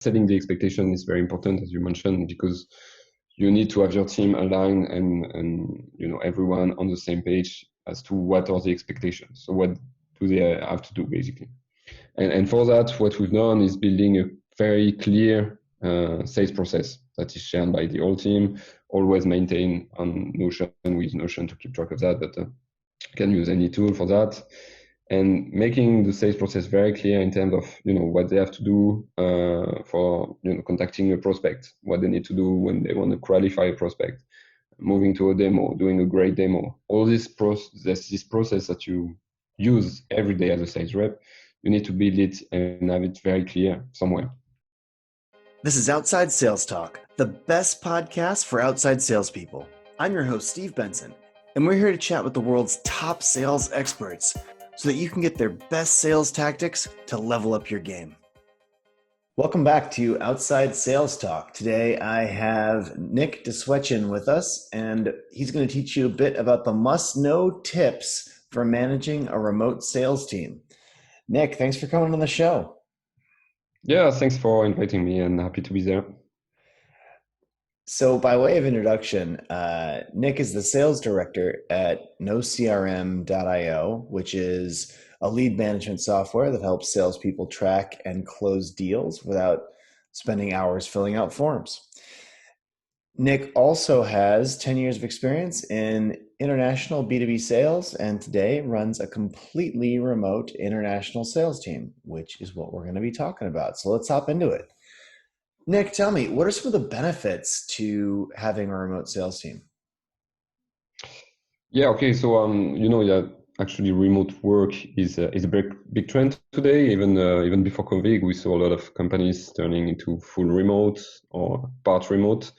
setting the expectation is very important, as you mentioned, because you need to have your team aligned and everyone on the same page as to what are the expectations. So what do they have to do basically? And for that, what we've done is building a very clear sales process that is shared by the whole team, always maintained on Notion. We use Notion to keep track of that, but you can use any tool for that. And making the sales process very clear in terms of what they have to do for contacting a prospect, what they need to do when they want to qualify a prospect, moving to a demo, doing a great demo. All this process that you use every day as a sales rep, you need to build it and have it very clear somewhere. This is Outside Sales Talk, the best podcast for outside salespeople. I'm your host, Steve Benson, and we're here to chat with the world's top sales experts so that you can get their best sales tactics to level up your game. Welcome back to Outside Sales Talk. Today I have Nick De Swetschin with us, and he's going to teach you a bit about the must-know tips for managing a remote sales team. Nick, thanks for coming on the show. Yeah, thanks for inviting me, and happy to be there. So by way of introduction, Nick is the sales director at NoCRM.io, which is a lead management software that helps salespeople track and close deals without spending hours filling out forms. Nick also has 10 years of experience in international B2B sales and today runs a completely remote international sales team, which is what we're going to be talking about. So let's hop into it. Nick, tell me, what are some of the benefits to having a remote sales team? Yeah, okay. So, actually remote work is a big trend today. Even before COVID, we saw a lot of companies turning into full remote or part remote.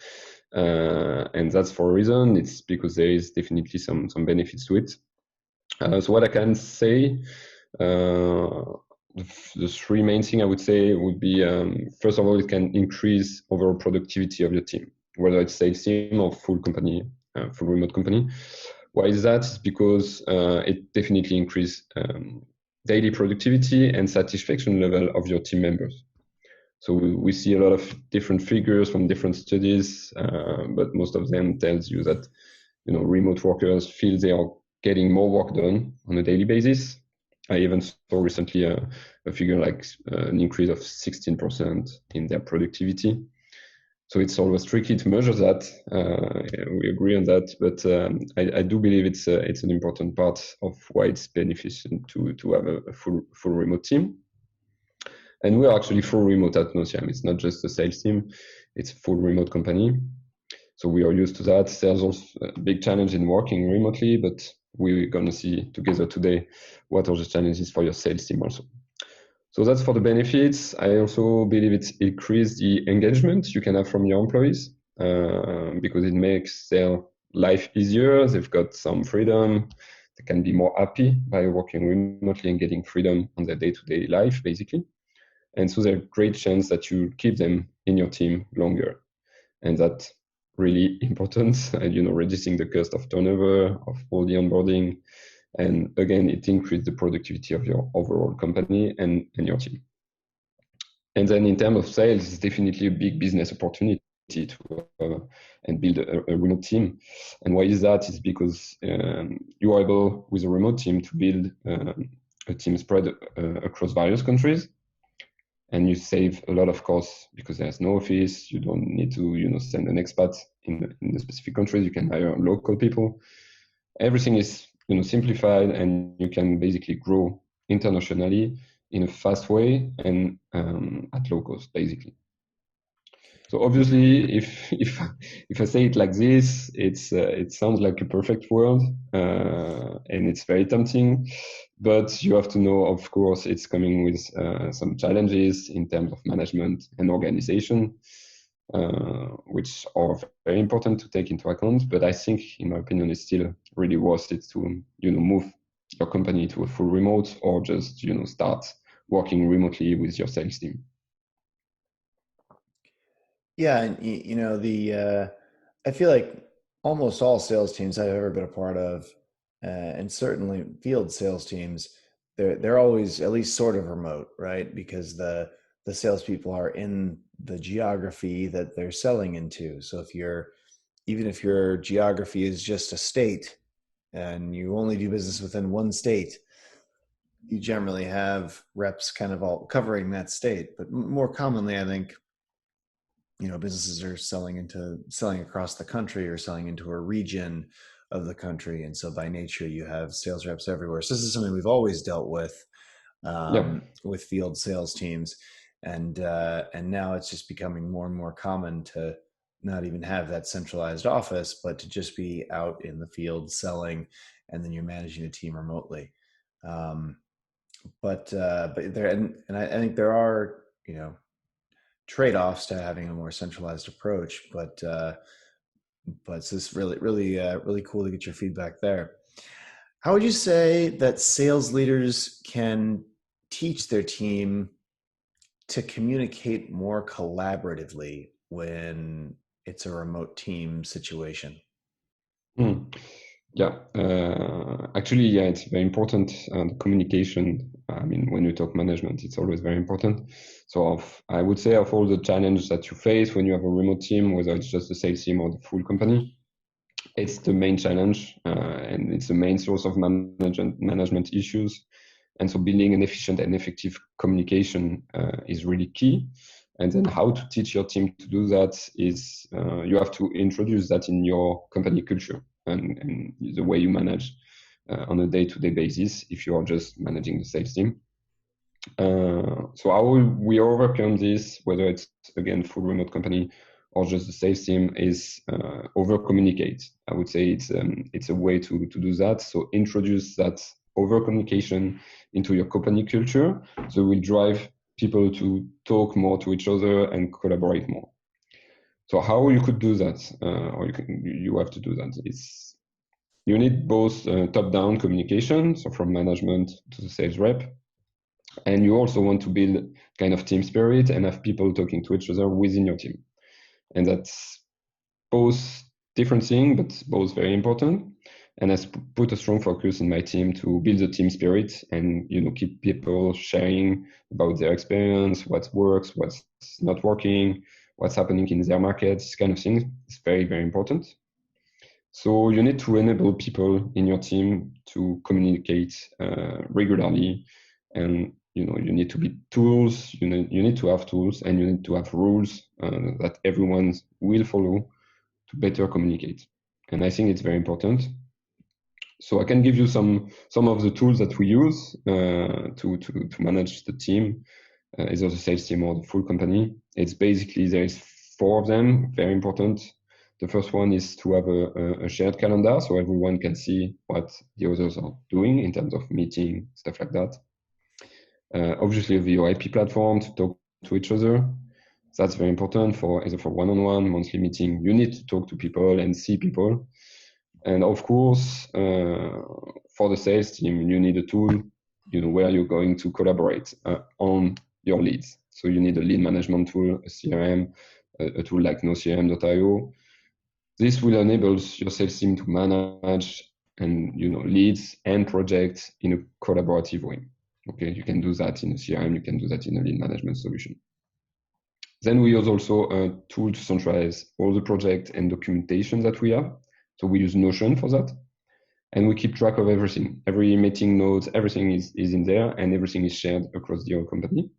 And that's for a reason. It's because there is definitely some benefits to it. So what I can say, the three main things I would say would be, first of all, it can increase overall productivity of your team, whether it's sales team or full remote company. Why is that? It's because it definitely increases daily productivity and satisfaction level of your team members. So we see a lot of different figures from different studies, but most of them tells you that remote workers feel they are getting more work done on a daily basis. I even saw recently a figure like an increase of 16% in their productivity. So it's always tricky to measure that. We agree on that, but I do believe it's an important part of why it's beneficial to have a full remote team. And we are actually full remote at NoCRM. It's not just a sales team; it's a full remote company. So we are used to that. There's also a big challenge in working remotely, but we're going to see together today what are the challenges for your sales team also. So that's for the benefits. I also believe it's increased the engagement you can have from your employees because it makes their life easier. They've got some freedom. They can be more happy by working remotely and getting freedom on their day-to-day life, basically. And so there's a great chance that you keep them in your team longer. And that's really important, reducing the cost of turnover, of all the onboarding. And again, it increases the productivity of your overall company and your team. And then in terms of sales, it's definitely a big business opportunity to and build a remote team. And why is that? It's because you are able, with a remote team, to build a team spread across various countries. And you save a lot of costs because there's no office. You don't need to, send an expat in the specific countries. You can hire local people. Everything is, simplified, and you can basically grow internationally in a fast way and at low cost, basically. So obviously, if I say it like this, it sounds like a perfect world, and it's very tempting. But you have to know, of course, it's coming with some challenges in terms of management and organization, which are very important to take into account. But I think, in my opinion, it's still really worth it to, move your company to a full remote or just, start working remotely with your sales team. Yeah, and I feel like almost all sales teams I've ever been a part of, and certainly field sales teams, they're always at least sort of remote, right? Because the the salespeople are in the geography that they're selling into. So even if your geography is just a state and you only do business within one state, you generally have reps kind of all covering that state. But more commonly, I think, businesses are selling across the country or selling into a region of the country. And so by nature, you have sales reps everywhere. So this is something we've always dealt Yeah. with field sales teams. And now it's just becoming more and more common to not even have that centralized office, but to just be out in the field selling, and then you're managing a team remotely. But there, and I think there are, trade-offs to having a more centralized approach, but it's just really cool to get your feedback there. How would you say that sales leaders can teach their team to communicate more collaboratively when it's a remote team situation? Mm. Yeah, actually, yeah, it's very important. The communication. I mean, when you talk management, it's always very important. So, I would say of all the challenges that you face when you have a remote team, whether it's just the sales team or the full company, it's the main challenge, and it's the main source of management issues. And so, building an efficient and effective communication is really key. And then, how to teach your team to do that is you have to introduce that in your company culture and the way you manage on a day-to-day basis if you are just managing the sales team. So how we overcome this, whether it's again full remote company or just the sales team, is over communicate. I would say it's a way to do that. So introduce that over communication into your company culture, so it will drive people to talk more to each other and collaborate more. So how you could do that, or you have to do that, is you need both top-down communication, so from management to the sales rep, and you also want to build kind of team spirit and have people talking to each other within your team. And that's both different things, but both very important. And I put a strong focus in my team to build the team spirit and keep people sharing about their experience, what works, what's not working, what's happening in their market, this kind of thing. It's very, very important. So you need to enable people in your team to communicate regularly, and you need to be tools. You need to have tools, and you need to have rules that everyone will follow to better communicate. And I think it's very important. So I can give you some of the tools that we use to manage the team, either the sales team or the full company. It's basically, there is 4 of them, very important. The first one is to have a shared calendar, so everyone can see what the others are doing in terms of meeting, stuff like that. Obviously, a VoIP platform to talk to each other. That's very important for either for one-on-one, monthly meeting. You need to talk to people and see people. And of course, for the sales team, you need a tool, where you're going to collaborate on your leads. So you need a lead management tool, a CRM, a tool like nocrm.io. This will enable your sales team to manage and leads and projects in a collaborative way. Okay, you can do that in a CRM, you can do that in a lead management solution. Then we use also a tool to centralize all the project and documentation that we have. So we use Notion for that. And we keep track of everything. Every meeting notes, everything is in there, and everything is shared across the whole company.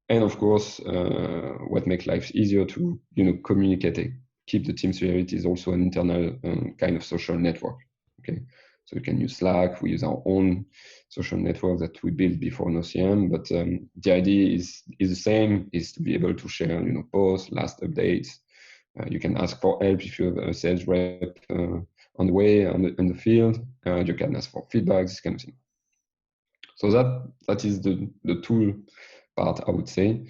And of course, what makes life easier to communicate, keep the team spirit, is also an internal kind of social network. Okay, so you can use Slack. We use our own social network that we built before NoCM, but the idea is the same: is to be able to share posts, last updates. You can ask for help if you have a sales rep on the way in the field. You can ask for feedback, this kind of thing. So that is the tool part, I would say.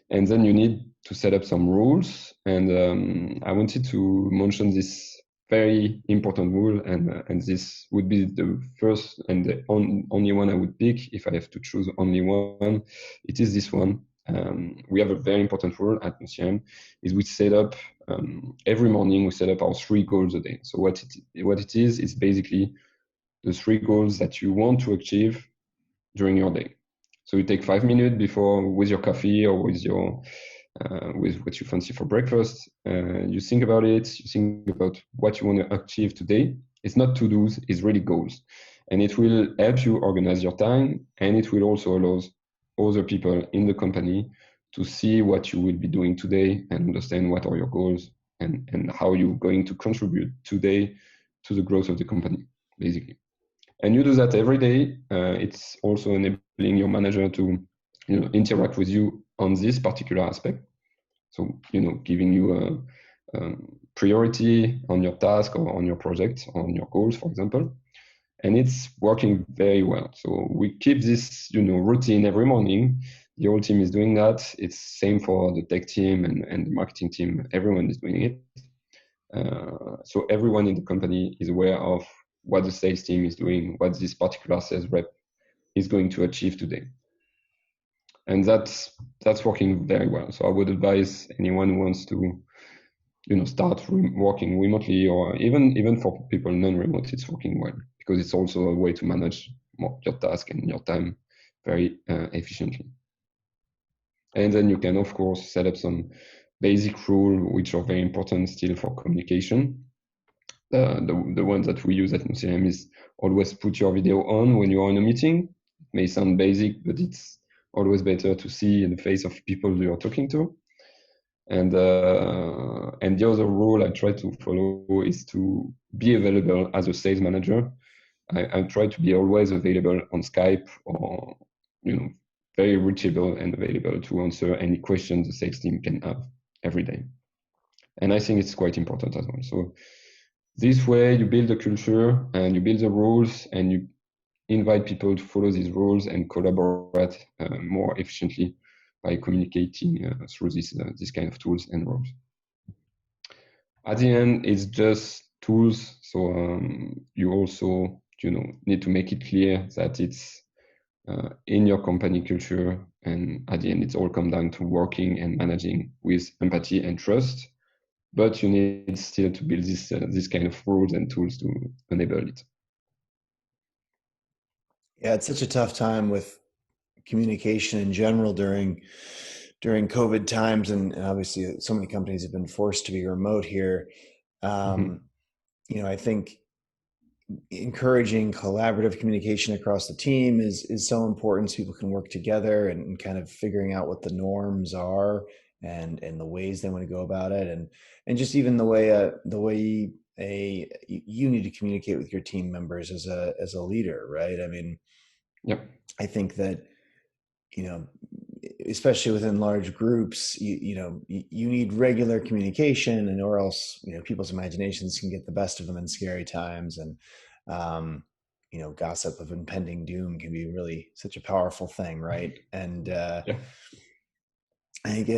And then you need to set up some rules. And I wanted to mention this very important rule, and this would be the first and the only one I would pick if I have to choose only one. It is this one. We have a very important rule at NoCM, is we set up every morning, we set up our 3 goals a day. So what it is basically the 3 goals that you want to achieve during your day. So you take 5 minutes before with your coffee or with your with what you fancy for breakfast. You think about it. You think about what you want to achieve today. It's not to-dos, it's really goals. And it will help you organize your time, and it will also allow other people in the company to see what you will be doing today and understand what are your goals and how you're going to contribute today to the growth of the company, basically. And you do that every day. It's also enabling your manager to interact with you on this particular aspect. So, giving you a priority on your task or on your project, or on your goals, for example. And it's working very well. So we keep this, routine every morning. The whole team is doing that. It's same for the tech team and the marketing team. Everyone is doing it. So everyone in the company is aware of what the sales team is doing, what this particular sales rep is going to achieve today. And that's working very well. So I would advise anyone who wants to, start working remotely, or even for people non-remote, it's working well, because it's also a way to manage your task and your time very efficiently. And then you can, of course, set up some basic rules which are very important still for communication. The ones that we use at NCM is always put your video on when you're in a meeting. It may sound basic, but it's always better to see the face of people you're talking to. And the other rule I try to follow is to be available as a sales manager. I try to be always available on Skype, or very reachable and available to answer any questions the sales team can have every day. And I think it's quite important as well. So this way you build a culture and you build the rules, and you invite people to follow these rules and collaborate more efficiently by communicating through this kind of tools and rules. At the end, it's just tools. So you also need to make it clear that it's in your company culture, and at the end, it's all come down to working and managing with empathy and trust. But you need still to build this kind of rules and tools to enable it. Yeah, it's such a tough time with communication in general during COVID times, and obviously so many companies have been forced to be remote here. I think encouraging collaborative communication across the team is so important, so people can work together and kind of figuring out what the norms are and the ways they want to go about it, and just even the way you need to communicate with your team members as a leader, right? I mean, Yep. I think that especially within large groups, you need regular communication, and or else people's imaginations can get the best of them in scary times, and gossip of impending doom can be really such a powerful thing, right? And Yeah. I think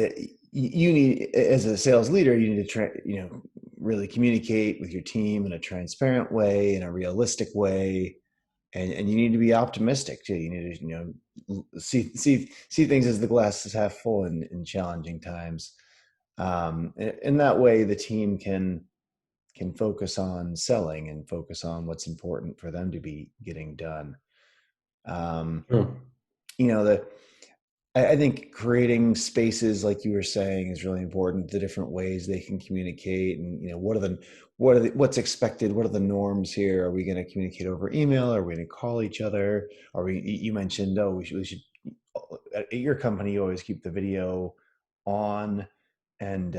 you need, as a sales leader, you need to really communicate with your team in a transparent way, in a realistic way. And you need to be optimistic too. You need to, see things as the glass is half full in challenging times. In that way, the team can focus on selling and focus on what's important for them to be getting done. Sure. I think creating spaces, like you were saying, is really important. The different ways they can communicate, and what's expected. What are the norms here? Are we going to communicate over email? Are we going to call each other? You mentioned, we should at your company, you always keep the video on, and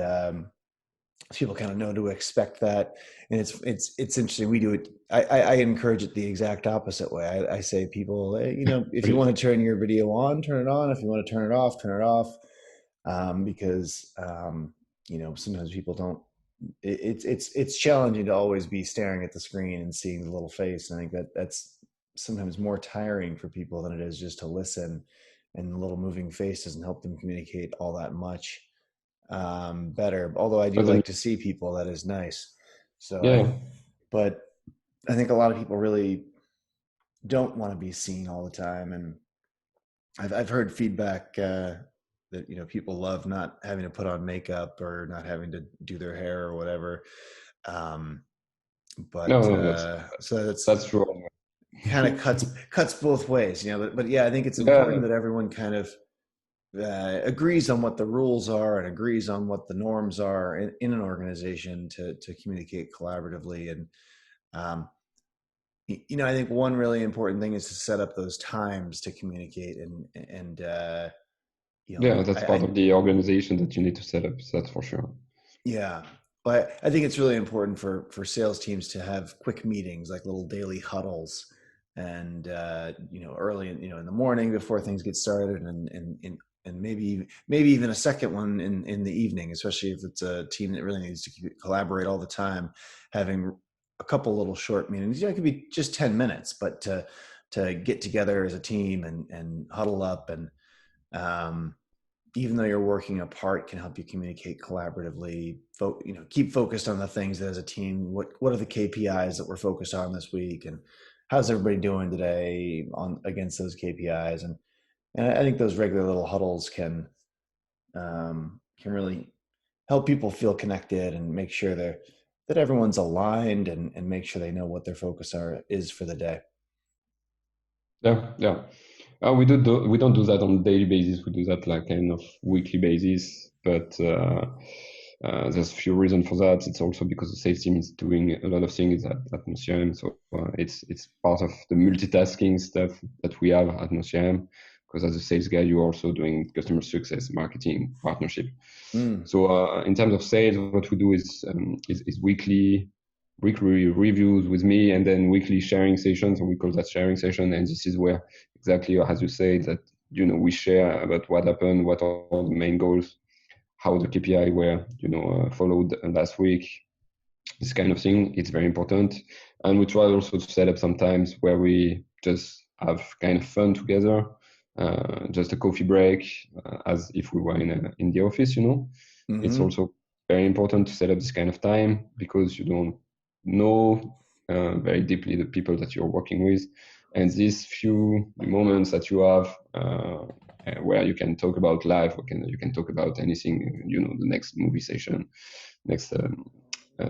people kind of know to expect that. And it's interesting. We do it. I encourage it the exact opposite way. I say, people, if you want to turn your video on, turn it on. If you want to turn it off, turn it off. Because sometimes people don't. It's challenging to always be staring at the screen and seeing the little face. And I think that's sometimes more tiring for people than it is just to listen. And the little moving face doesn't help them communicate all that much better. Although I do like to see people, that is nice. So, yeah. But I think a lot of people really don't want to be seen all the time. And I've heard feedback that, people love not having to put on makeup or not having to do their hair or whatever. No, that's true. kind of cuts both ways, but yeah, I think it's important Yeah, that everyone kind of agrees on what the rules are and agrees on what the norms are in an organization to communicate collaboratively. And um, I think one really important thing is to set up those times to communicate. And yeah, that's part I of the organization that you need to set up. That's for sure. yeah, but I think it's really important for sales teams to have quick meetings, like little daily huddles, and early in the morning before things get started, and maybe even a second one in the evening, especially if it's a team that really needs to collaborate all the time. Having a couple little short meetings, it could be just 10 minutes, but to get together as a team and huddle up and um, even though you're working apart, can help you communicate collaboratively. Keep focused on the things that as a team. What are the KPIs that we're focused on this week, and how's everybody doing today on against those KPIs? And I think those regular little huddles can really help people feel connected and make sure that everyone's aligned and make sure they know what their focus is for the day. Yeah, yeah. We don't do that on a daily basis. We do that like kind of weekly basis. But there's a few reasons for that. It's also because the sales team is doing a lot of things at Nociam. So it's part of the multitasking stuff that we have at Nociam. Because as a sales guy, you're also doing customer success, marketing, partnership. Mm. So in terms of sales, what we do is weekly reviews with me, and then weekly sharing sessions. So we call that sharing session, and this is where exactly as you say that we share about what happened, what are the main goals, how the KPI were followed last week, this kind of thing. It's very important, and we try also to set up some times where we just have kind of fun together, just a coffee break, as if we were in the office. It's Hmm. also very important to set up this kind of time because you don't know very deeply the people that you're working with, and these few moments that you have where you can talk about life, you can talk about anything, the next movie session, next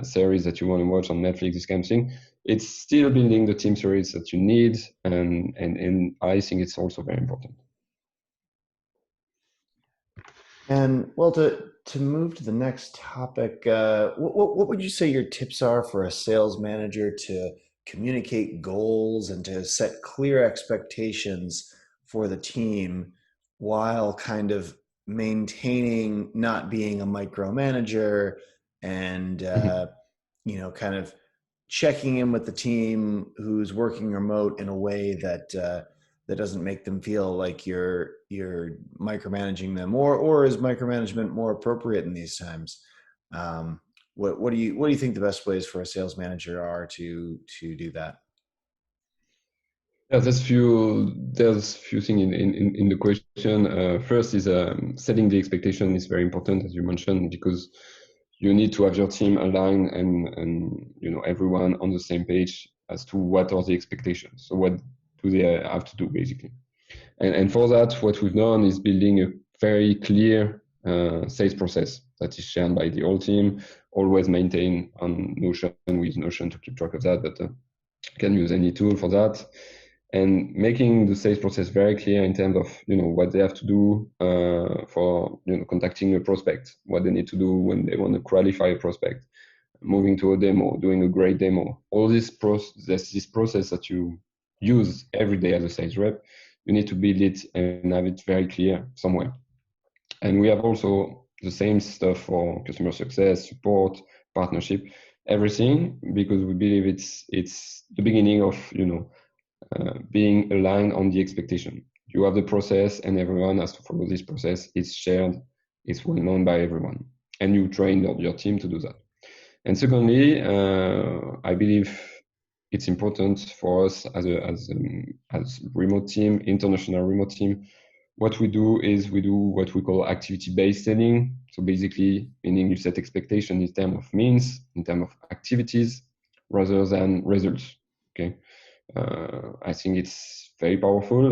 series that you want to watch on Netflix, this kind of thing. It's still building the team series that you need, and I think it's also very important. And well, to move to the next topic, what would you say your tips are for a sales manager to communicate goals and to set clear expectations for the team while kind of maintaining not being a micromanager and kind of checking in with the team who's working remote in a way that doesn't make them feel like you're micromanaging them, or is micromanagement more appropriate in these times? What do you think the best ways for a sales manager are to do that? Yeah, there's few things in the question. First is setting the expectation is very important, as you mentioned, because you need to have your team aligned and everyone on the same page as to what are the expectations. So what do they have to do basically? And for that, what we've done is building a very clear sales process that is shared by the whole team. Always maintain on Notion. We use Notion to keep track of that, but you can use any tool for that. And making the sales process very clear in terms of what they have to do for contacting a prospect, what they need to do when they want to qualify a prospect, moving to a demo, doing a great demo. All this process that you use every day as a sales rep, you need to build it and have it very clear somewhere. And we have also the same stuff for customer success, support, partnership, everything, because we believe it's the beginning of being aligned on the expectation. You have the process, and everyone has to follow this process. It's shared, it's well known by everyone, and you train your team to do that. And secondly, I believe it's important for us as remote team, international remote team. What we do is we do what we call activity-based selling. So basically, meaning you set expectation in terms of means, in terms of activities, rather than results. Okay, I think it's very powerful.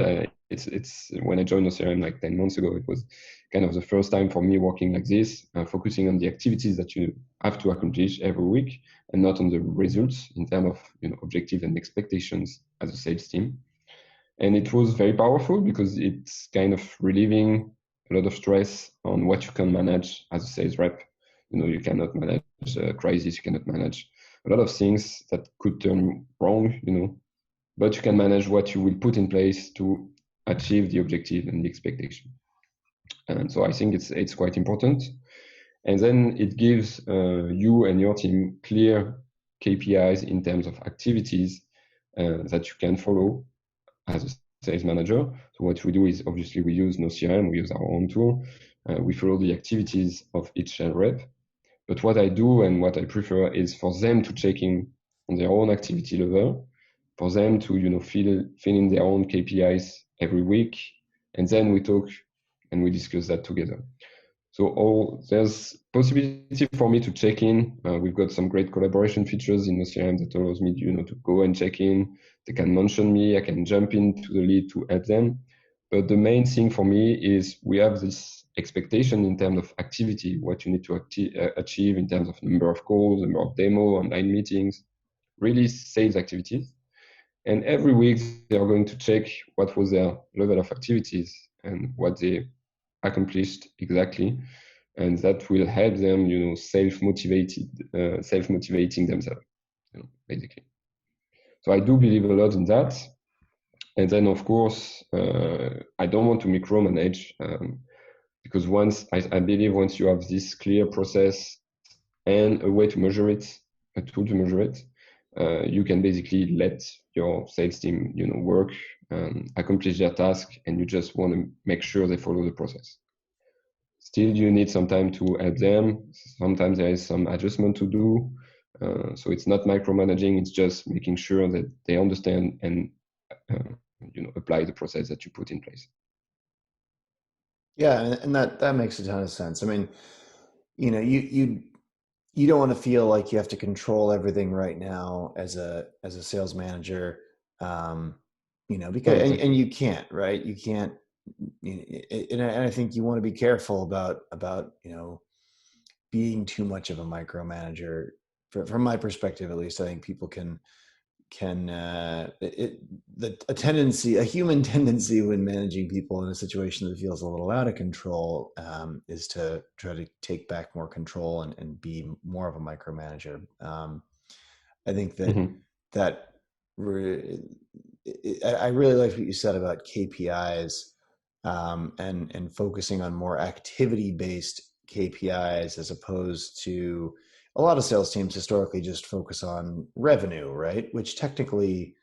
it's when I joined OCRM like 10 months ago, it was kind of the first time for me working like this, focusing on the activities that you have to accomplish every week and not on the results in terms of objective and expectations as a sales team. And it was very powerful because it's kind of relieving a lot of stress on what you can manage as a sales rep. You cannot manage a crisis, you cannot manage a lot of things that could turn wrong, but you can manage what you will put in place to achieve the objective and the expectation. And so I think it's quite important. And then it gives you and your team clear KPIs in terms of activities that you can follow as a sales manager. So what we do is obviously we use no CRM, we use our own tool. We follow the activities of each sales rep. But what I do and what I prefer is for them to check in on their own activity level, for them to fill in their own KPIs every week, and then we talk and we discuss that together. So there's possibility for me to check in. We've got some great collaboration features in the CRM that allows me to go and check in. They can mention me, I can jump into the lead to help them. But the main thing for me is we have this expectation in terms of activity, what you need to achieve in terms of number of calls, number of demo, online meetings, really sales activities. And every week they are going to check what was their level of activities and what they accomplished exactly. And that will help them, self-motivating themselves, basically. So I do believe a lot in that. And then, of course, I don't want to micromanage because I believe once you have this clear process and a way to measure it, a tool to measure it, you can basically let your sales team, work, accomplish their task, and you just want to make sure they follow the process. Still, you need some time to help them. Sometimes there is some adjustment to do. So it's not micromanaging, it's just making sure that they understand and apply the process that you put in place. Yeah, and that makes a ton of sense. I mean, you don't want to feel like you have to control everything right now as a sales manager, because and you can't, right? You can't, and I think you want to be careful about being too much of a micromanager. From my perspective, at least, I think people can a human tendency when managing people in a situation that feels a little out of control is to try to take back more control and be more of a micromanager. I think that I really liked what you said about KPIs and focusing on more activity-based KPIs as opposed to a lot of sales teams historically just focus on revenue, right? Which technically,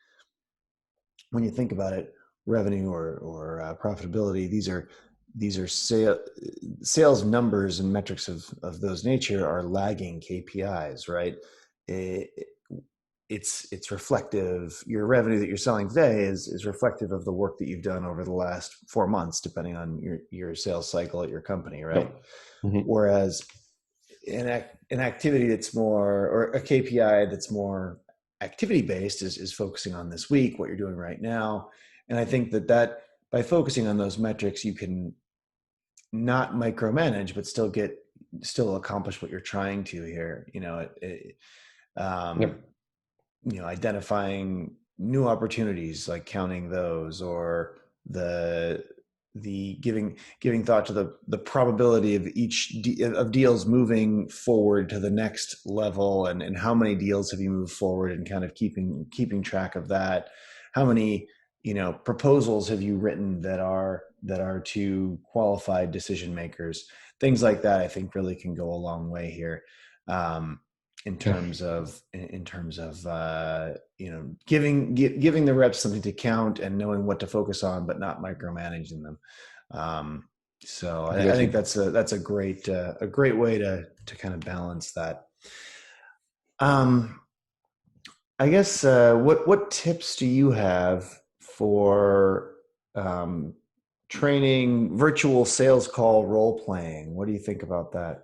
when you think about it, revenue or profitability, these are sales numbers and metrics of those nature are lagging KPIs, right? It's reflective. Your revenue that you're selling today is reflective of the work that you've done over the last 4 months, depending on your sales cycle at your company, right? Mm-hmm. Whereas an activity that's more, or a KPI that's more activity based is focusing on this week, what you're doing right now. And I think that by focusing on those metrics, you can not micromanage, but still accomplish what you're trying to here. Identifying new opportunities, like counting those, or the giving thought to the probability of deals moving forward to the next level, and how many deals have you moved forward, and kind of keeping track of that. How many proposals have you written that are to qualified decision makers? Things like that, I think, really can go a long way here. In terms of giving the reps something to count and knowing what to focus on, but not micromanaging them. So I think that's a great way to kind of balance that. I guess what tips do you have for training virtual sales call role playing? What do you think about that?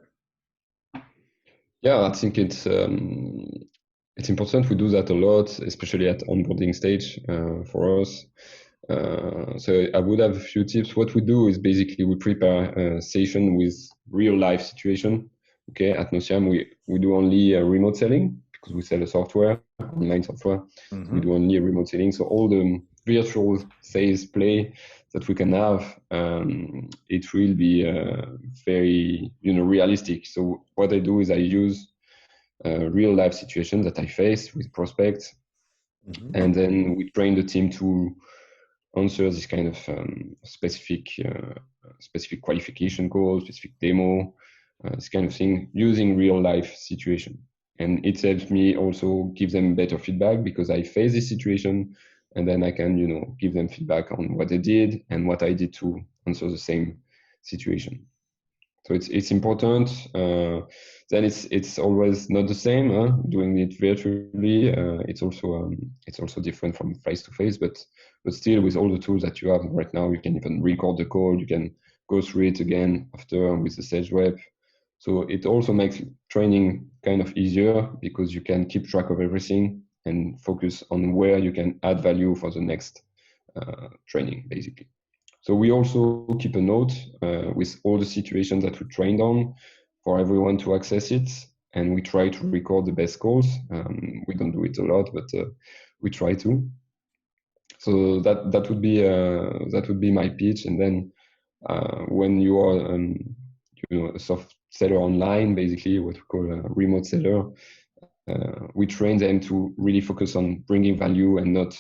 Yeah, I think it's important. We do that a lot, especially at onboarding stage for us. So I would have a few tips. What we do is basically we prepare a session with real life situation. Okay, at Nociam, we do only remote selling because we sell a software, online software. Mm-hmm. So we do only remote selling. So all the virtual sales play that we can have, it will be very realistic. So what I do is I use real life situations that I face with prospects, Mm-hmm. and then we train the team to answer this kind of specific qualification call, specific demo, this kind of thing using real life situation. And it helps me also give them better feedback because I face this situation, and then I can give them feedback on what they did and what I did to answer the same situation. So it's important. Then it's always not the same. Doing it virtually, it's also different from face to face. But still, with all the tools that you have right now, you can even record the call. You can go through it again after with the sales rep. So it also makes training kind of easier because you can keep track of everything and focus on where you can add value for the next training, basically. So we also keep a note with all the situations that we trained on for everyone to access it, and we try to record the best calls. We don't do it a lot, but we try to. So that would be my pitch. And then when you are a soft seller online, basically what we call a remote seller, we train them to really focus on bringing value and not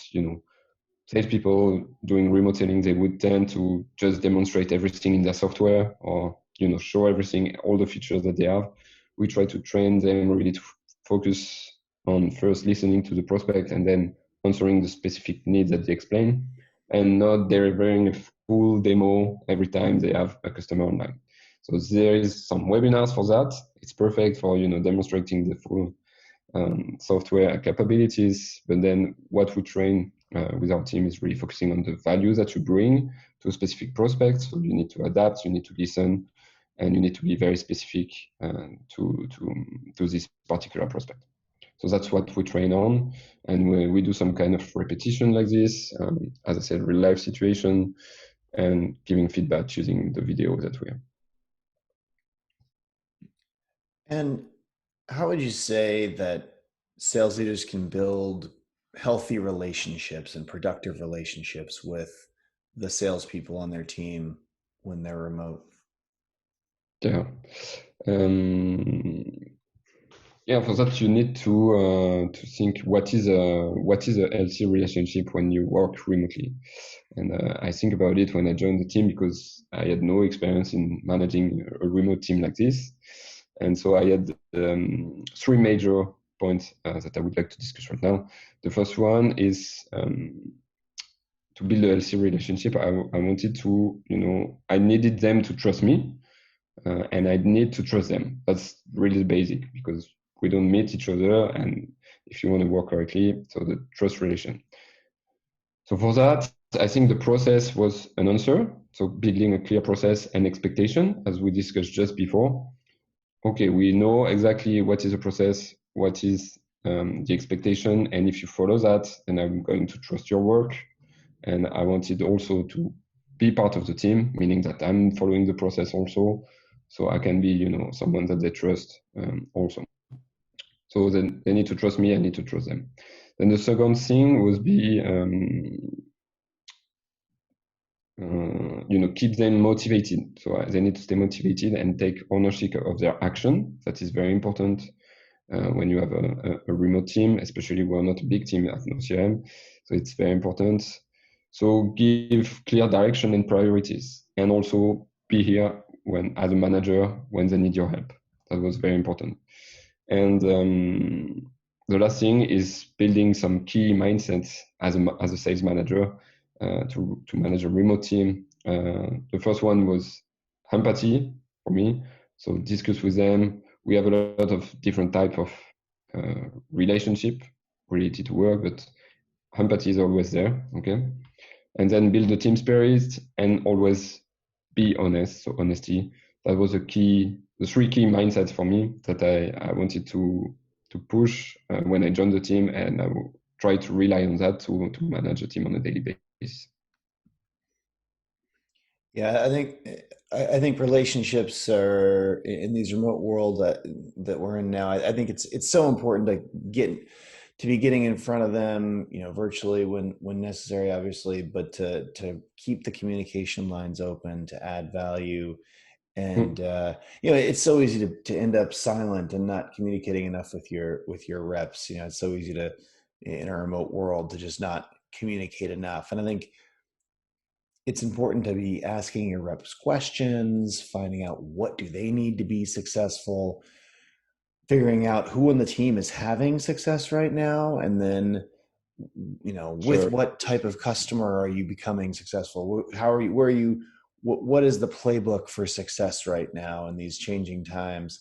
salespeople doing remote selling, they would tend to just demonstrate everything in their software or show everything, all the features that they have. We try to train them really to focus on first listening to the prospect and then answering the specific needs that they explain, and not delivering a full demo every time they have a customer online. So there is some webinars for that. It's perfect for demonstrating the full software capabilities. But then what we train with our team is really focusing on the value that you bring to a specific prospect. So you need to adapt, you need to listen, and you need to be very specific to this particular prospect. So that's what we train on, and we do some kind of repetition like this. As I said, real life situation, and giving feedback using the video that we have. And how would you say that sales leaders can build healthy relationships and productive relationships with the salespeople on their team when they're remote? Yeah. Yeah, for that you need to think what is a healthy relationship when you work remotely. And I think about it when I joined the team because I had no experience in managing a remote team like this, and so I had three major points that I would like to discuss right now. The first one is to build a healthy relationship. I wanted to, I needed them to trust me, and I need to trust them. That's really basic because we don't meet each other, and if you want to work correctly, so the trust relation. So for that, I think the process was an answer. So building a clear process and expectation, as we discussed just before. Okay, we know exactly what is the process, what is the expectation, and if you follow that, then I'm going to trust your work. And I wanted also to be part of the team, meaning that I'm following the process also, so I can be, someone that they trust also. So then they need to trust me, I need to trust them. Then the second thing was be, keep them motivated. So they need to stay motivated and take ownership of their action. That is very important when you have a remote team, especially we're not a big team at NoCRM. So it's very important. So give clear direction and priorities, and also be here as a manager when they need your help. That was very important. And the last thing is building some key mindsets as a sales manager to manage a remote team. The first one was empathy for me. So discuss with them. We have a lot of different type of relationship related to work, but empathy is always there. Okay. And then build the team spirit and always be honest. So honesty, that was the three key mindsets for me that I wanted to push when I joined the team, and I will try to rely on that to manage the team on a daily basis. Yeah, I think relationships are in these remote world that we're in now. I think it's so important to get to be getting in front of them, virtually when necessary, obviously, but to keep the communication lines open, to add value, and Mm, it's so easy to end up silent and not communicating enough with your reps. It's so easy to in a remote world to just not communicate enough, and I think it's important to be asking your reps questions, finding out what do they need to be successful, figuring out who on the team is having success right now, and then with sure. what type of customer are you becoming successful? How are you? Where are you? What is the playbook for success right now in these changing times?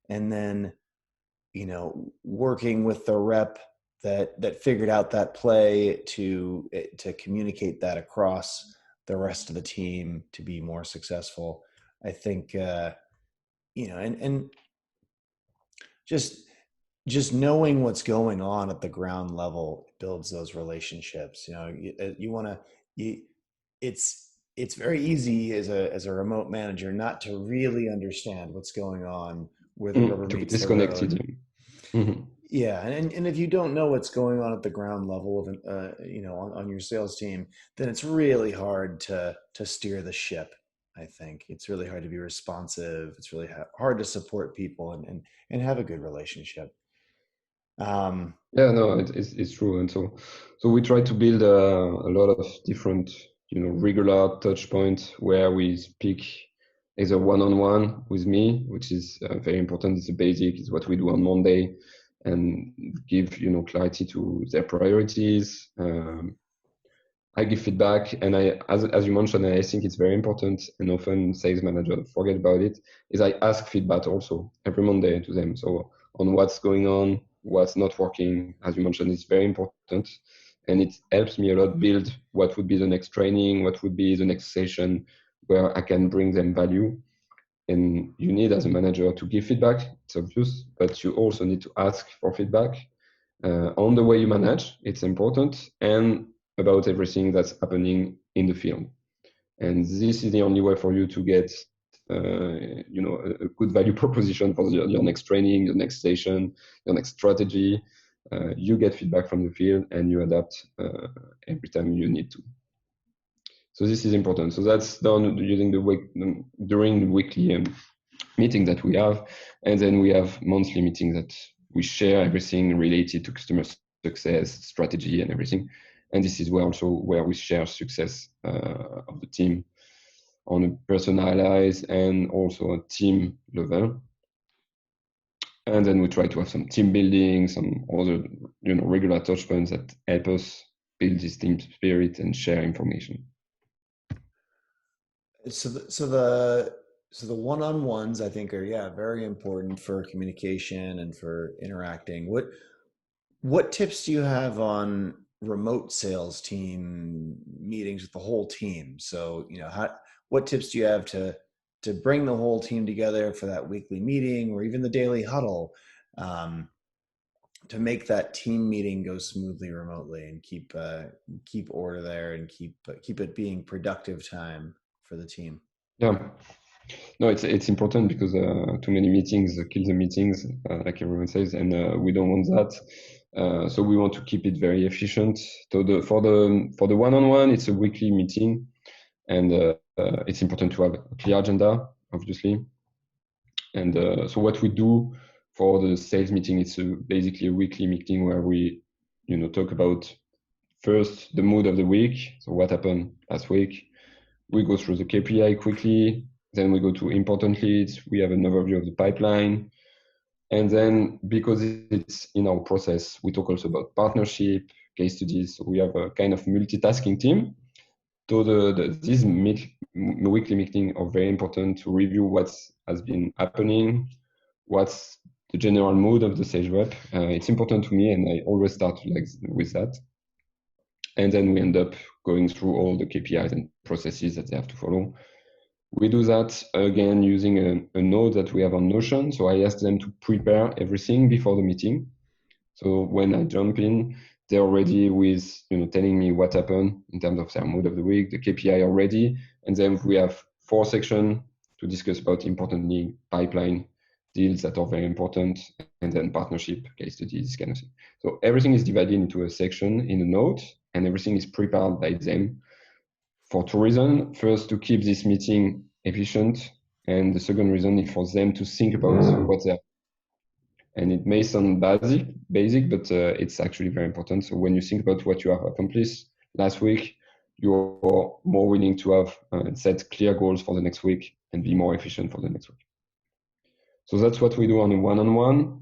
And then working with the rep that figured out that play to communicate that across the rest of the team to be more successful. I think and just just knowing what's going on at the ground level builds those relationships. You want to you it's very easy as a remote manager not to really understand what's going on where the rubber To be meets the disconnected. road. Mhm. Yeah, and if you don't know what's going on at the ground level of on your sales team, then it's really hard to steer the ship. I think it's really hard to be responsive. It's really hard to support people and have a good relationship. Um, Yeah, no, it's true. And so we try to build a lot of different, regular touch points where we speak either one-on-one with me, which is very important. It's a basic. It's what we do on Monday, and give, clarity to their priorities. I give feedback, and as you mentioned, I think it's very important, and often sales managers forget about it, is I ask feedback also every Monday to them. So on what's going on, what's not working, as you mentioned, it's very important, and it helps me a lot build what would be the next training, what would be the next session where I can bring them value. And you need, as a manager, to give feedback. It's obvious, but you also need to ask for feedback on the way you manage. It's important, and about everything that's happening in the field. And this is the only way for you to get, a good value proposition for your next training, your next station, your next strategy. You get feedback from the field, and you adapt every time you need to. So this is important. So that's done using the week during the weekly meeting that we have, and then we have monthly meetings that we share everything related to customer success, strategy, and everything. And this is where we share success of the team on a personalized and also a team level. And then we try to have some team building, some other regular touch points that help us build this team spirit and share information. so the one-on-ones I think are, yeah, very important for communication and for interacting. What tips do you have on remote sales team meetings with the whole team? So, what tips do you have to bring the whole team together for that weekly meeting or even the daily huddle, um, to make that team meeting go smoothly remotely and keep order there and keep it being productive time for the team? Yeah. No, it's important because too many meetings kill the meetings, like everyone says, and we don't want that. So we want to keep it very efficient. So for the one-on-one, it's a weekly meeting, and it's important to have a clear agenda, obviously. And so what we do for the sales meeting, it's basically a weekly meeting where we, talk about first the mood of the week. So what happened last week? We go through the KPI quickly. Then we go to important leads. We have an overview of the pipeline. And then because it's in our process, we talk also about partnership, case studies. So we have a kind of multitasking team. So these weekly meetings are very important to review what has been happening, what's the general mood of the sales rep. It's important to me, and I always start with that. And then we end up going through all the KPIs and processes that they have to follow. We do that again using a note that we have on Notion. So I ask them to prepare everything before the meeting. So when I jump in, they're already with telling me what happened in terms of their mood of the week, the KPI already, And then we have 4 sections to discuss about importantly pipeline deals that are very important, and then partnership, case studies, this kind of thing. So everything is divided into a section in a note, and everything is prepared by them for 2 reasons. First, to keep this meeting efficient, and the second reason is for them to think about what they're. And it may sound basic, but it's actually very important. So when you think about what you have accomplished last week, you're more willing to have set clear goals for the next week and be more efficient for the next week. So that's what we do on a one-on-one.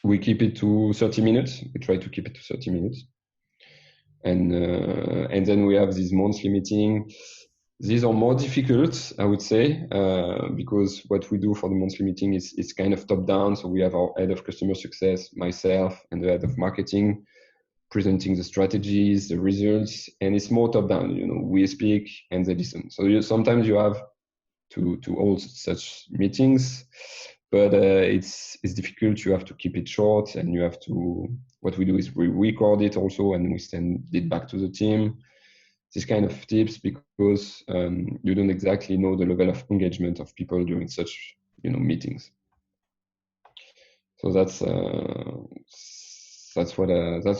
We keep it to 30 minutes. We try to keep it to 30 minutes. And then we have this monthly meeting. These are more difficult, I would say, because what we do for the monthly meeting is kind of top down. So we have our head of customer success, myself, and the head of marketing presenting the strategies, the results, and it's more top down. We speak and they listen. So sometimes you have to hold such meetings, but it's difficult. You have to keep it short, and you have to. What we do is we record it also, and we send it back to the team. This kind of tips, because you don't exactly know the level of engagement of people during such meetings. So that's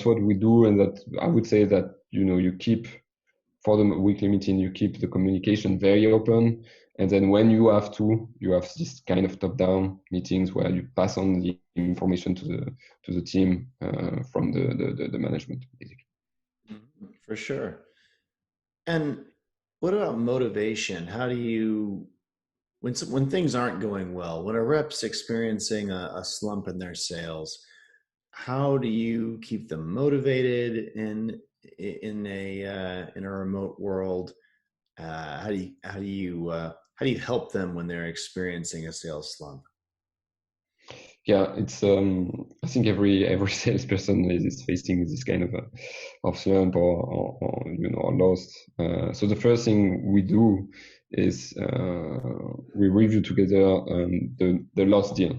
what we do, and that I would say that you keep, for the weekly meeting, you keep the communication very open, and then when you have this kind of top-down meetings where you pass on the information to the team from the management, basically. For sure. And what about motivation? How do you, when things aren't going well, when a rep's experiencing a slump in their sales, how do you keep them motivated in a remote world? How do you help them when they're experiencing a sales slump? Yeah, it's I think every salesperson is facing this kind of slump or lost. So the first thing we do is we review together the lost deal,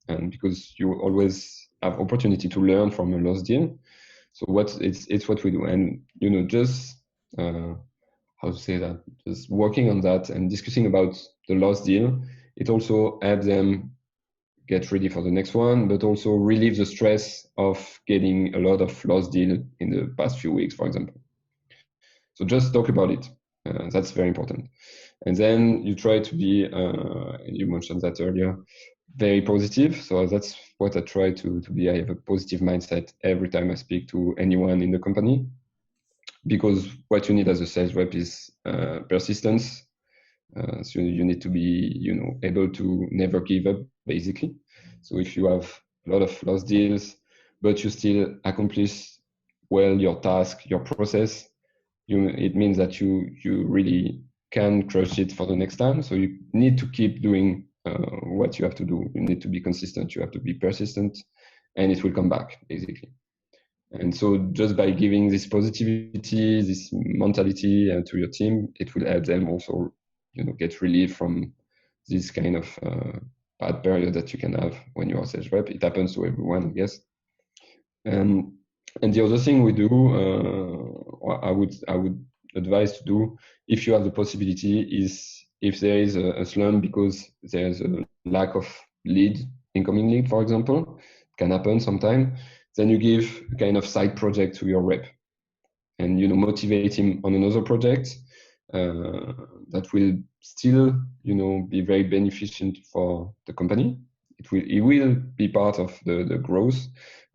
and because you always have opportunity to learn from a lost deal. So it's what we do, and just how to say that, just working on that and discussing about the lost deal, it also helps them get ready for the next one, but also relieve the stress of getting a lot of lost deal in the past few weeks, for example. So just talk about it. That's very important. And then you try to be, you mentioned that earlier, very positive. So that's what I try to be. I have a positive mindset every time I speak to anyone in the company, because what you need as a sales rep is persistence. So you need to be, able to never give up, basically. So if you have a lot of lost deals, but you still accomplish well your task, your process, it means that you really can crush it for the next time. So you need to keep doing what you have to do. You need to be consistent. You have to be persistent, and it will come back, basically. And so just by giving this positivity, this mentality to your team, it will help them also get relief from this kind of bad period that you can have when you are sales rep. It happens to everyone, I guess. And the other thing we do, I would advise to do, if you have the possibility, is if there is a slump because there's a lack of incoming lead, for example, it can happen sometime, then you give a kind of side project to your rep, and motivate him on another project that will still be very beneficial for the company. It will be part of the growth,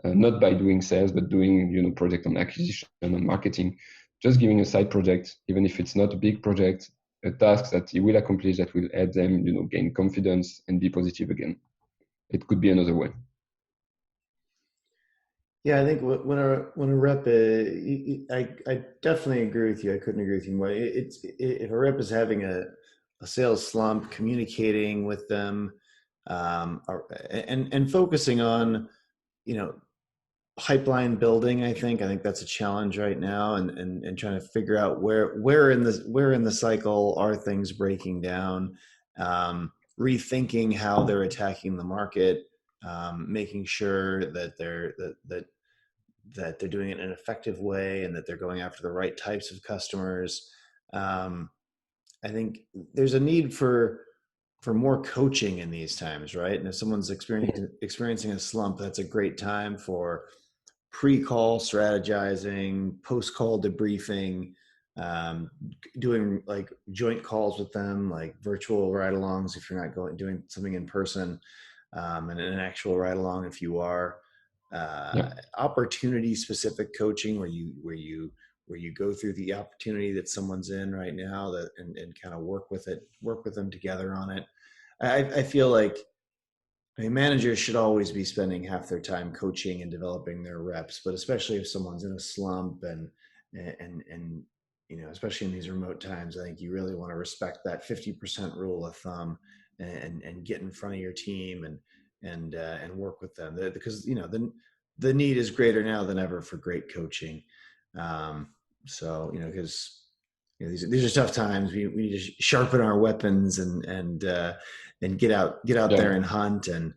not by doing sales, but doing project on acquisition and marketing. Just giving a side project, even if it's not a big project, a task that he will accomplish that will help them gain confidence and be positive again. It could be another way. Yeah, I think when a rep, I definitely agree with you. I couldn't agree with you more. If a rep is having a sales slump, communicating with them, and focusing on, pipeline building. I think that's a challenge right now, and trying to figure out where in the cycle are things breaking down, rethinking how they're attacking the market, making sure that they're doing it in an effective way, and that they're going after the right types of customers. I think there's a need for more coaching in these times, right? And if someone's experiencing a slump, that's a great time for pre-call strategizing, post-call debriefing, um, doing like joint calls with them, like virtual ride-alongs if you're not doing something in person, and an actual ride-along if you are. Yeah. Opportunity-specific coaching where you go through the opportunity that someone's in right now and kind of work with them together on it. I feel like, I mean, managers should always be spending half their time coaching and developing their reps, but especially if someone's in a slump and especially in these remote times, I think you really want to respect that 50% rule of thumb and get in front of your team and work with them because the need is greater now than ever for great coaching. Um, so because these are tough times. We need to sharpen our weapons and get out there Yeah. and hunt. And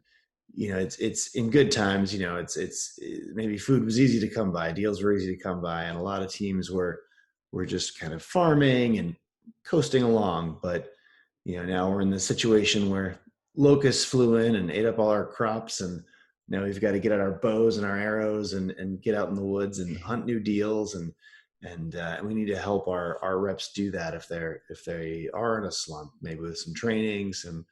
it's in good times. It's maybe food was easy to come by, deals were easy to come by, and a lot of teams were just kind of farming and coasting along. But now we're in the situation where locusts flew in and ate up all our crops, and now we've got to get out our bows and our arrows and get out in the woods and hunt new deals, and we need to help our reps do that if they are in a slump, maybe with some training, some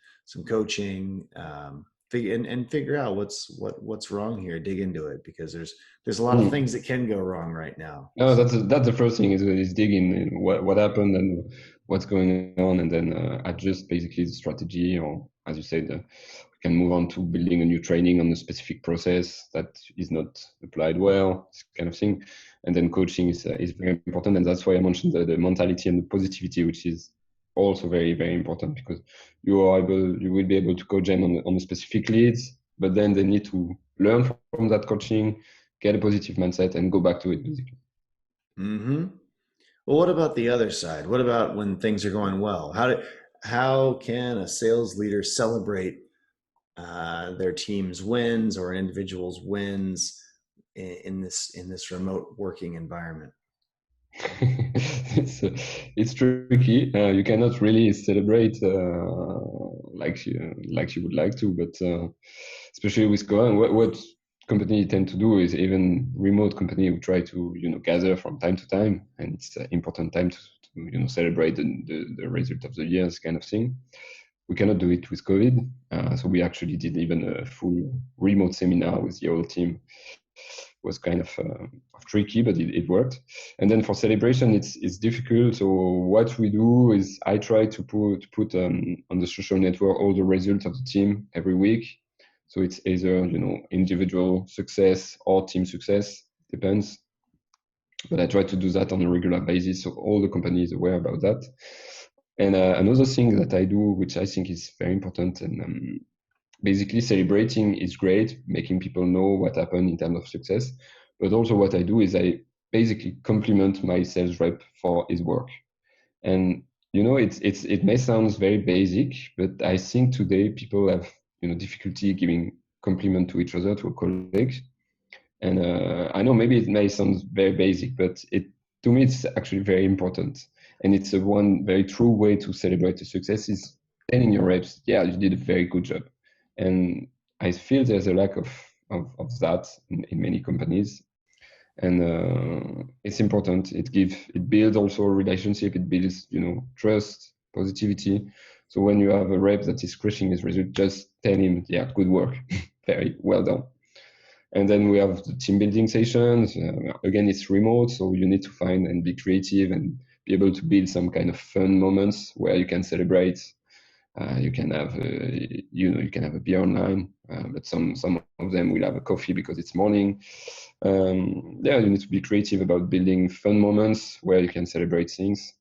coaching, and figure out what's wrong here, dig into it, because there's a lot of Mm. things that can go wrong right now. No, that's the first thing is digging in what happened and what's going on, and then adjust basically the strategy, or as you said, we can move on to building a new training on a specific process that is not applied well, this kind of thing. And then coaching is very important, and that's why I mentioned the mentality and the positivity, which is also very very important, because you will be able to coach them on the specific leads, but then they need to learn from that coaching, get a positive mindset, and go back to it basically. Mm-hmm. Well, what about the other side? What about when things are going well? How can a sales leader celebrate their team's wins or an individual's wins in this remote working environment? it's uh, it's tricky. You cannot really celebrate like you would like to, but especially with COVID, what company tend to do is, even remote company who try to gather from time to time, and it's an important time to celebrate the result of the years kind of thing. We cannot do it with COVID, so we actually did even a full remote seminar with the whole team. Was kind of tricky, but it worked. And then for celebration, it's difficult. So what we do is I try to put on the social network all the results of the team every week. So it's either individual success or team success, depends. But I try to do that on a regular basis, so all the company is aware about that. And another thing that I do, which I think is very important, and basically celebrating is great, making people know what happened in terms of success. But also what I do is I basically compliment my sales rep for his work. And it may sound very basic, but I think today people have difficulty giving compliment to each other, to a colleague. And I know maybe it may sound very basic, but to me it's actually very important. And it's a one very true way to celebrate a success is telling your reps, yeah, you did a very good job. And I feel there's a lack of that in many companies. And it's important. It builds also a relationship. It builds trust, positivity. So when you have a rep that is crushing his result, just tell him, yeah, good work, very well done. And then we have the team building sessions. Again, it's remote, so you need to find and be creative and be able to build some kind of fun moments where you can celebrate. You can have you can have a beer online, but some of them will have a coffee because it's morning. Yeah, you need to be creative about building fun moments where you can celebrate things.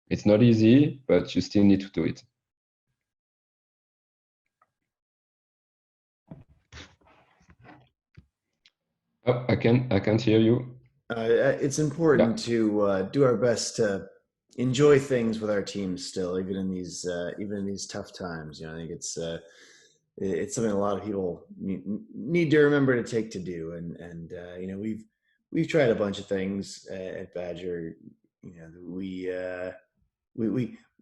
It's not easy, but you still need to do it. Oh, I can't hear you. It's Yeah. important to do our best to enjoy things with our teams still, even in these tough times. I think it's something a lot of people need to remember to take to do. And we've tried a bunch of things at Badger. We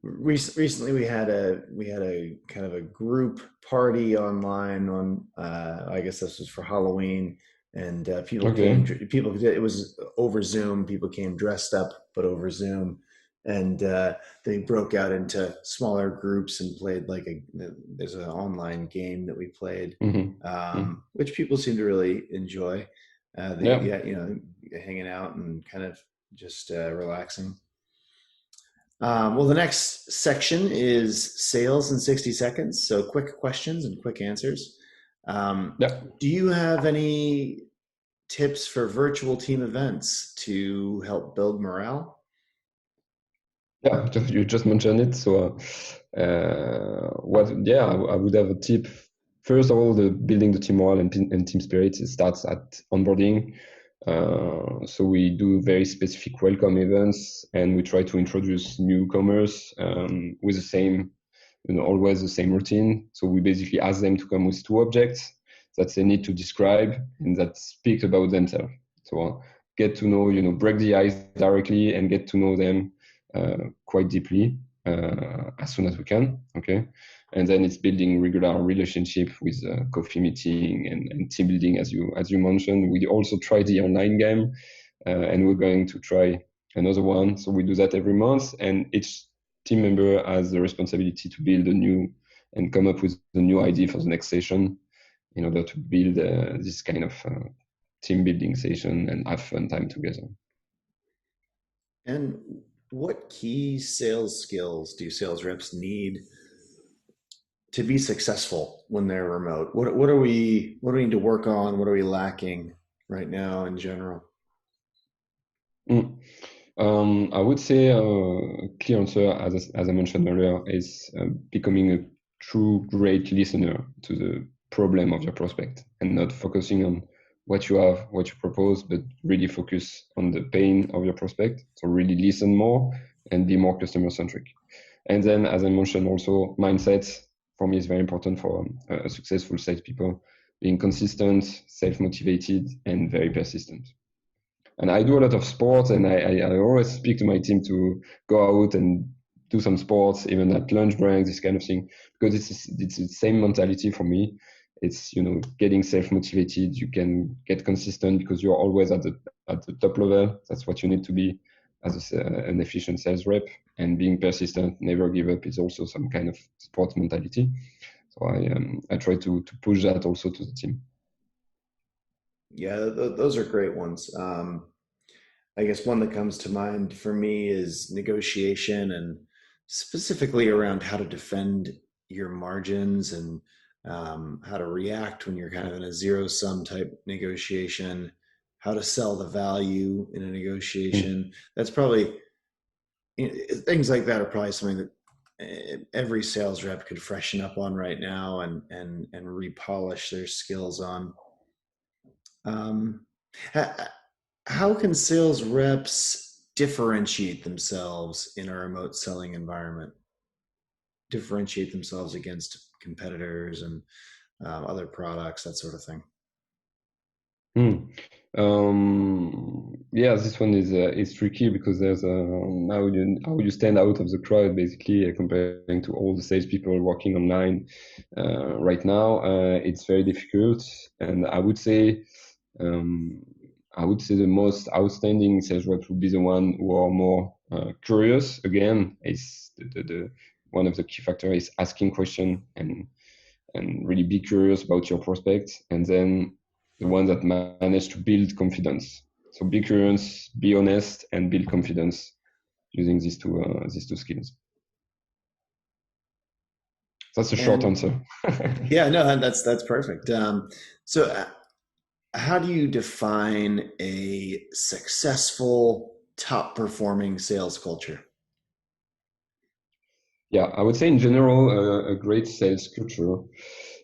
recently we had a kind of a group party online on I guess this was for Halloween, and Okay. it was over Zoom. People came dressed up but over Zoom, and they broke out into smaller groups and played there's an online game that we played, Mm-hmm. which people seem to really enjoy. Yeah. Yeah, hanging out and kind of just relaxing. Well, the next section is sales in 60 seconds. So quick questions and quick answers. Yeah. Do you have any tips for virtual team events to help build morale? Yeah, you just mentioned it. So, I would have a tip. First of all, the building the team morale and team spirit, it starts at onboarding. So we do very specific welcome events, and we try to introduce newcomers with the same, always the same routine. So we basically ask them to come with 2 objects that they need to describe and that speak about themselves. So get to know, break the ice directly and get to know them quite deeply as soon as we can. Okay. And then it's building regular relationship with coffee meeting and team building, as you mentioned. We also try the online game, and we're going to try another one. So we do that every month, and each team member has the responsibility to build a new and come up with a new idea for the next session in order to build this kind of team building session and have fun time together. And what key sales skills do sales reps need to be successful when they're remote? What are what do we need to work on? What are we lacking right now in general? Mm. I would say a clear answer, as I mentioned earlier, is becoming a true great listener to the problem of your prospect and not focusing on what you have, what you propose, but really focus on the pain of your prospect. So really listen more and be more customer centric. And then, as I mentioned, also mindset for me is very important for a successful salespeople, being consistent, self-motivated, and very persistent. And I do a lot of sports, and I always speak to my team to go out and do some sports, even at lunch break, this kind of thing, because it's the same mentality for me. It's getting self motivated. You can get consistent because you're always at the top level. That's what you need to be as an efficient sales rep. And being persistent, never give up, is also some kind of sports mentality. So I try to push that also to the team. Yeah, those are great ones. I guess one that comes to mind for me is negotiation, and specifically around how to defend your margins, and how to react when you're kind of in a zero sum type negotiation, how to sell the value in a Mm. negotiation. That's probably, things like that are probably something that every sales rep could freshen up on right now, and repolish their skills on. Um, how can sales reps differentiate themselves in a remote selling environment? Differentiate themselves against competitors and other products, that sort of thing. Hmm. Yeah, this one is tricky because there's how you stand out of the crowd basically comparing to all the salespeople working online right now. It's very difficult, and um, I would say the most outstanding sales reps would be the one who are more curious. Again, is the one of the key factors is asking question and really be curious about your prospects, and then the ones that manage to build confidence. So be curious, be honest, and build confidence using these two skills. That's a short And answer. yeah, no, that's perfect. So, how do you define a successful, top performing sales culture? Yeah, I would say in general, a great sales culture,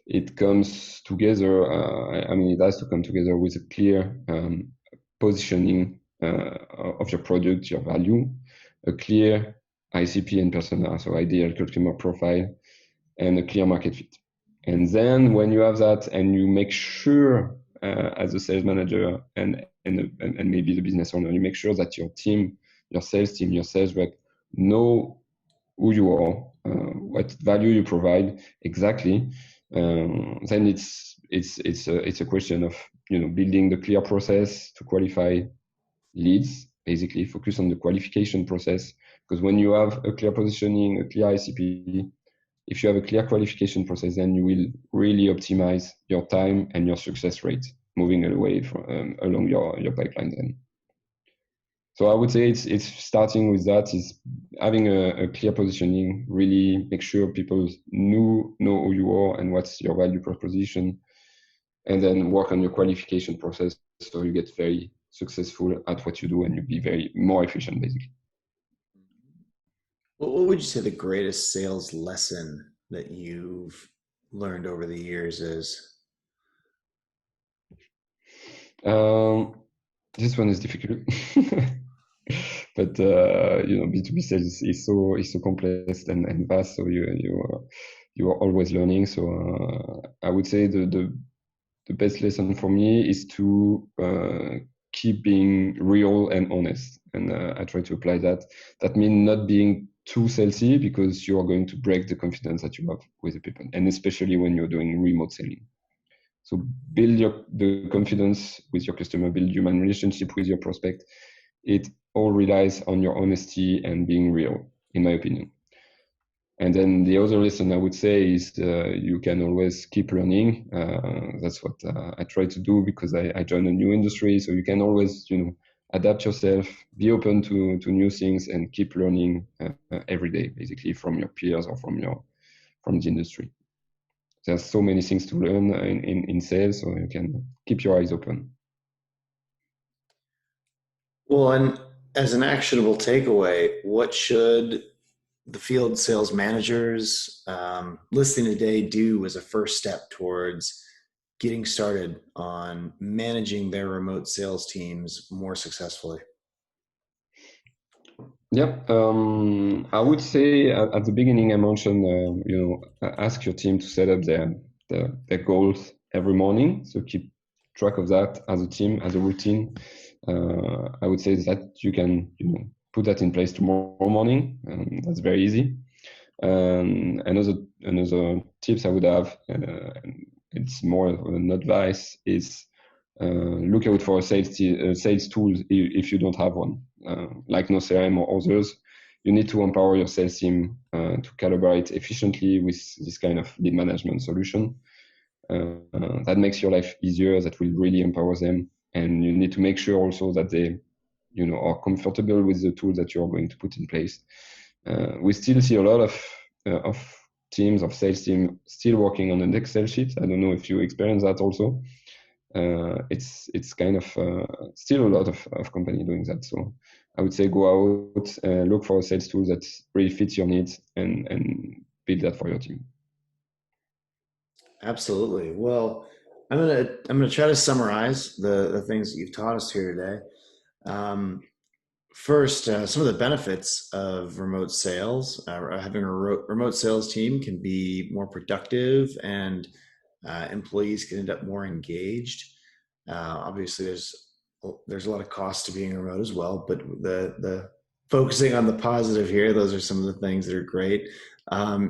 it comes together. I mean, it has to come together with a clear positioning of your product, your value, a clear ICP and persona, so ideal customer profile, and a clear market fit. And then when you have that, and you make sure as a sales manager and maybe the business owner, you make sure that your team, your sales team, your sales rep know who you are, what value you provide exactly, then it's a question of building the clear process to qualify leads. Basically, focus on the qualification process, because when you have a clear positioning, a clear ICP, if you have a clear qualification process, then you will really optimize your time and your success rate moving away from along your pipeline then. So I would say it's starting with that, is having a clear positioning, really make sure people know who you are and what's your value proposition, and then work on your qualification process so you get very successful at what you do and you be very more efficient, basically. What would you say the greatest sales lesson that you've learned over the years is? This one is difficult. But B2B sales is so complex and vast, so you are always learning. So I would say the best lesson for me is to keep being real and honest, and I try to apply that. That means not being too salesy, because you are going to break the confidence that you have with the people, and especially when you're doing remote selling. So build the confidence with your customer, build human relationship with your prospect. It all relies on your honesty and being real, in my opinion. And then the other lesson I would say is you can always keep learning. That's what I try to do, because I joined a new industry. So you can always, adapt yourself, be open to new things, and keep learning every day, basically, from your peers or from the industry. There's so many things to learn in sales, so you can keep your eyes open. Well, and as an actionable takeaway, what should the field sales managers listening today do as a first step towards getting started on managing their remote sales teams more successfully? Yep. I would say at the beginning I mentioned, ask your team to set up their goals every morning. So keep track of that as a team, as a routine. I would say that you can, put that in place tomorrow morning. That's very easy. Another tips I would have, and it's more of an advice, is look out for a sales tool if you don't have one, like NoCRM or others. You need to empower your sales team to collaborate efficiently with this kind of lead management solution. That makes your life easier. That will really empower them. And you need to make sure also that they, are comfortable with the tool that you are going to put in place. We still see a lot of teams, of sales team, still working on an Excel sheet. I don't know if you experience that also. It's kind of still a lot of company doing that. So I would say go out, look for a sales tool that really fits your needs, and build that for your team. Absolutely. Well, I'm gonna try to summarize the things that you've taught us here today. First, some of the benefits of remote sales. Having a remote sales team can be more productive, and employees can end up more engaged. Obviously, there's a lot of cost to being remote as well, but the focusing on the positive here, those are some of the things that are great.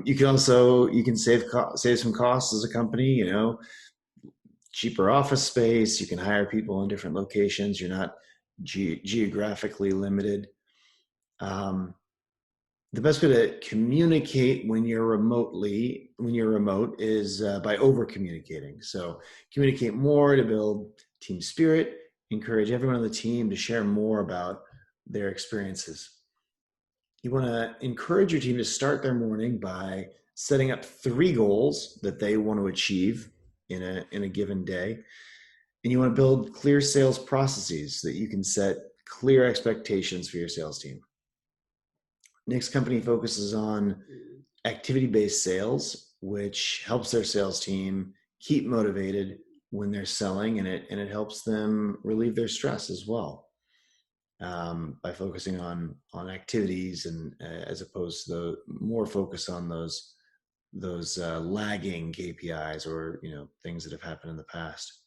You can save some costs as a company. Cheaper office space. You can hire people in different locations. You're not geographically limited. The best way to communicate when you're remote is by over communicating. So communicate more to build team spirit, encourage everyone on the team to share more about their experiences. You want to encourage your team to start their morning by setting up 3 goals that they want to achieve in a given day. And you want to build clear sales processes so that you can set clear expectations for your sales team. Nick's company focuses on activity-based sales, which helps their sales team keep motivated when they're selling, and it helps them relieve their stress as well, by focusing on activities, and as opposed to the more focus on those lagging KPIs, or things that have happened in the past.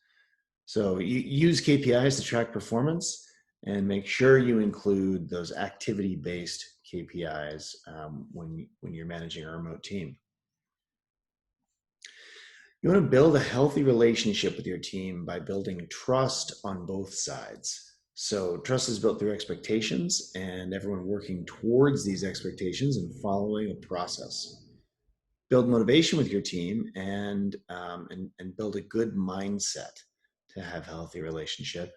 So you use KPIs to track performance, and make sure you include those activity-based KPIs when you're managing a remote team. You want to build a healthy relationship with your team by building trust on both sides. So trust is built through expectations and everyone working towards these expectations and following a process. Build motivation with your team and build a good mindset to have a healthy relationship.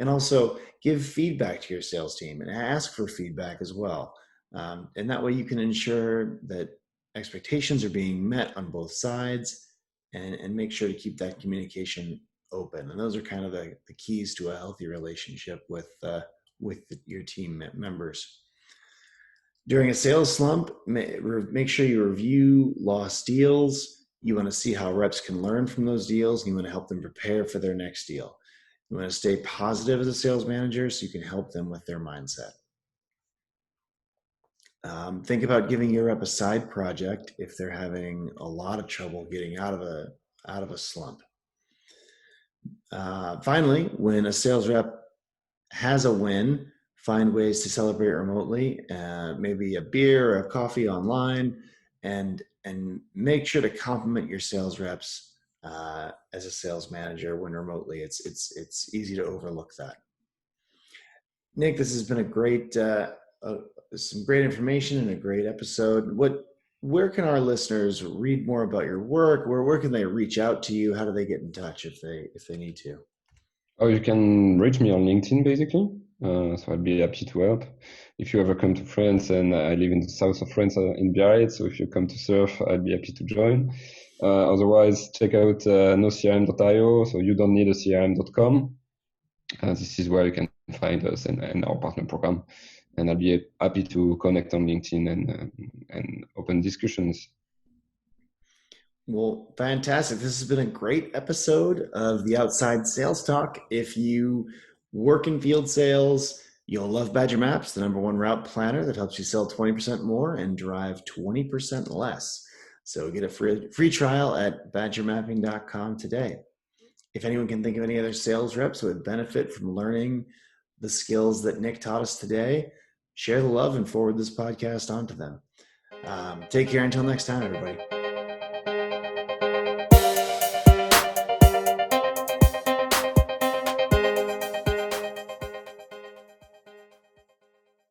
And also give feedback to your sales team and ask for feedback as well. And that way you can ensure that expectations are being met on both sides and make sure to keep that communication open. And those are kind of the keys to a healthy relationship with your team members. During a sales slump, make sure you review lost deals. You want to see how reps can learn from those deals, and you want to help them prepare for their next deal. You want to stay positive as a sales manager so you can help them with their mindset. Think about giving your rep a side project if they're having a lot of trouble getting out of a slump. Finally, when a sales rep has a win, find ways to celebrate remotely, maybe a beer or a coffee online, and make sure to compliment your sales reps as a sales manager when remotely. It's easy to overlook that. Nick, this has been a great, some great information and a great episode. Where can our listeners read more about your work? Where can they reach out to you? How do they get in touch if they need to? Oh, you can reach me on LinkedIn, basically. So I'd be happy to help. If you ever come to France, and I live in the south of France in Biarritz, so if you come to surf, I'd be happy to join. Otherwise, check out nocrm.io, so you don't need a crm.com. This is where you can find us and our partner program. And I'll be happy to connect on LinkedIn and open discussions. Well, fantastic. This has been a great episode of the Outside Sales Talk. If you work in field sales, you'll love Badger Maps, the #1 route planner that helps you sell 20% more and drive 20% less. So get a free trial at badgermapping.com today. If anyone can think of any other sales reps who would benefit from learning the skills that Nick taught us today, share the love and forward this podcast on to them. Take care until next time, everybody.